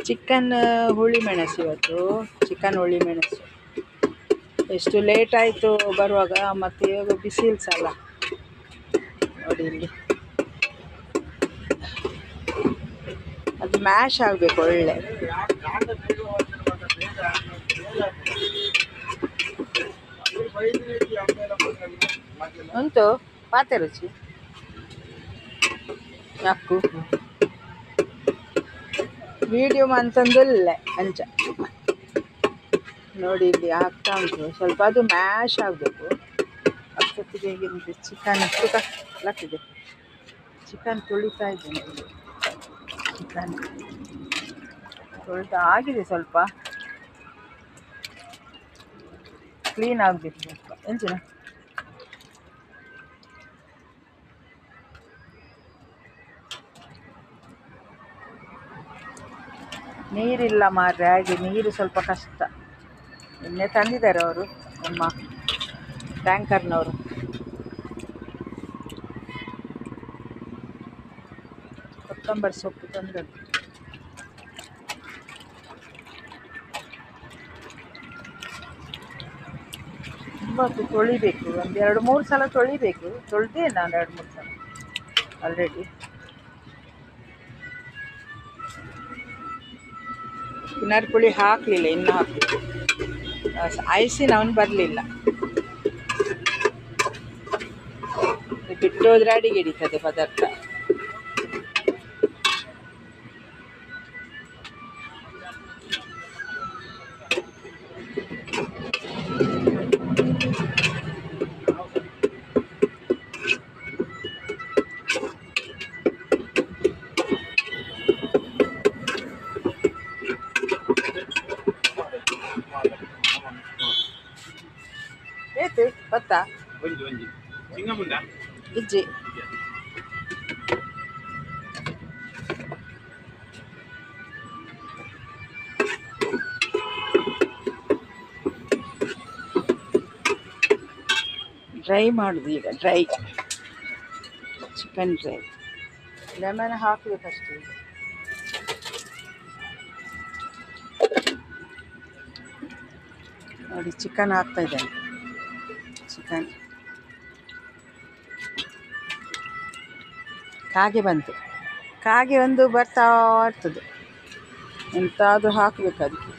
Chicken ಹುಳಿ ಮೆಣಸು ಇವತ್ತು. ಚಿಕನ್ ಹುಳಿ ಮೆಣಸು ಎಷ್ಟು ಲೇಟ್ ಆಯಿತು ಬರುವಾಗ. ಮತ್ತು ಇವಾಗ ಬಿಸಿಲು ಸಲ ನೋಡಿ ಇಲ್ಲಿ ಅದು ಮ್ಯಾಶ್ ಆಗಬೇಕು ಒಳ್ಳೆ. ಉಂಟು ಪಾತೆ ರುಚಿ ಯಾಕು ವಿಡಿಯೋ ಅಂತಂದಿಲ್ಲ ಅಂಚ ನೋಡಿ ಇಲ್ಲಿ ಆಗ್ತಾ ಉಂಟು. ಸ್ವಲ್ಪ ಅದು ಮ್ಯಾಶ್ ಆಗಬೇಕು ಅಷ್ಟೊತ್ತಿಗೆ. ಚಿಕನ್ ಹಾಕ್ತಿದೆ. ಚಿಕನ್ ತೊಳಿತಾ ಇದ್ದೇನೆ. ಚಿಕನ್ ತೊಳಿತಾ ಆಗಿದೆ, ಸ್ವಲ್ಪ ಕ್ಲೀನ್ ಆಗಬೇಕು ಸ್ವಲ್ಪ. ಎಂಚಿನ ನೀರಿಲ್ಲ ಮಾರ್ರೆ, ಹಾಗೆ ನೀರು ಸ್ವಲ್ಪ ಕಷ್ಟ. ನಿನ್ನೆ ತಂದಿದ್ದಾರೆ ಅವರು, ನಮ್ಮ ಟ್ಯಾಂಕರ್ನವರು. ಕೊತ್ತಂಬರಿ ಸೊಪ್ಪು ತಂದದ್ದು. ತುಂಬ ತೊಳಿಬೇಕು, ಒಂದು 2-3 ಸಲ ತೊಳಿಬೇಕು. ತೊಳೆದೇ ನಾನು 2-3 ಸಲ ಆಲ್ರೆಡಿ. ಪುನರ್ಪುಳಿ ಹಾಕಲಿಲ್ಲ, ಇನ್ನೂ ಹಾಕಬೇಕು. ಐಸಿನ ಅವನು ಬರಲಿಲ್ಲ, ಬಿಟ್ಟೋದ್ರೆ ಅಡಿಗೆ ಹಿಡಿತದೆ ಪದಾರ್ಥ. ಏತು ಗೊತ್ತಾ ಇಜ್ಜಿ ಡ್ರೈ ಮಾಡುದು ಈಗ. Dry chicken dry. ಲೆಮನ್ ಹಾಕಬೇಕಷ್ಟೇ. ನೋಡಿ ಚಿಕನ್ ಹಾಕ್ತಾ ಇದ್ದೇನೆ. ಚಿಕನ್ ಕಾಗೆ ಒಂದು ಬರ್ತಾ ಇರ್ತದೆ, ಎಂತಾದರೂ ಹಾಕಬೇಕು ಅದಕ್ಕೆ.